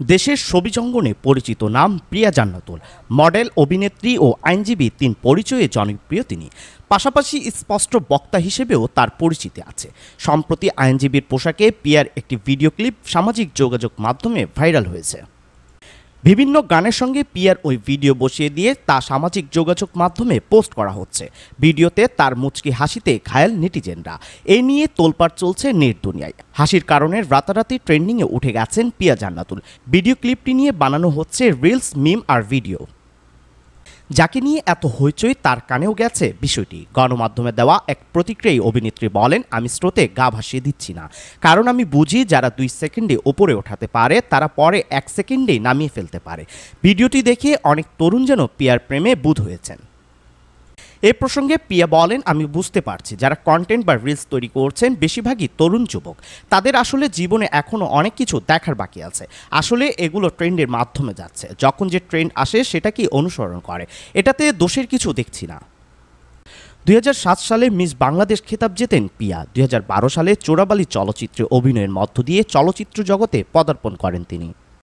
দেশের ছবি জঙ্গনে পরিচিত নাম প্রিয়া জান্নাতুল। মডেল, অভিনেত্রী ও আইনজীবী তিন পরিচয়ে জনপ্রিয় তিনি। পাশাপাশি স্পষ্ট বক্তা হিসেবেও তার পরিচিতি আছে। সম্প্রতি আইনজীবীর পোশাকে প্রিয়ার একটি ভিডিও ক্লিপ সামাজিক যোগাযোগ মাধ্যমে ভাইরাল হয়েছে। বিভিন্ন গানের সঙ্গে পিয়ার ওই ভিডিও বসিয়ে দিয়ে তা সামাজিক যোগাযোগ মাধ্যমে পোস্ট করা হচ্ছে। ভিডিওতে তার মুচকি হাসিতে ঘায়েল নেটিজেনরা। এই নিয়ে তোলপাড় চলছে নেট দুনিয়ায়। হাসির কারণে রাতারাতি ট্রেন্ডিংয়ে উঠে গেছেন প্রিয়া জান্নাতুল। ভিডিও ক্লিপটি নিয়ে বানানো হচ্ছে রিলস, মিম আর ভিডিও। যাকে নিয়ে এত হইচই তার কানেও গেছে বিষয়টি। গণমাধ্যমে দেওয়া এক প্রতিক্রিয়ায় অভিনেত্রী বলেন, আমি স্রোতে গা ভাসিয়ে দিচ্ছি না, কারণ আমি বুঝি যারা 2 সেকেন্ডে ওপরে ওঠাতে পারে তারা পরে 1 সেকেন্ডেই নামিয়ে ফেলতে পারে। ভিডিওটি দেখে অনেক তরুণ যেন পিয়ার প্রেমে বুঁদ হয়েছেন। এ প্রসঙ্গে পিয়া বলেন, আমি বুঝতে পারছি যারা কন্টেন্ট বা রিলস তৈরি করছেন বেশিরভাগই তরুণ যুবক। তাদের আসলে জীবনে এখনও অনেক কিছু দেখার বাকি আছে। আসলে এগুলো ট্রেন্ডের মাধ্যমে যাচ্ছে। যখন যে ট্রেন্ড আসে সেটাকেই অনুসরণ করে। এটাতে দোষের কিছু দেখছি না। 2007 সালে মিস বাংলাদেশ খেতাব জেতেন পিয়া। 2012 সালে চোরাবালি চলচ্চিত্রে অভিনয়ের মধ্য দিয়ে চলচ্চিত্র জগতে পদার্পণ করেন তিনি।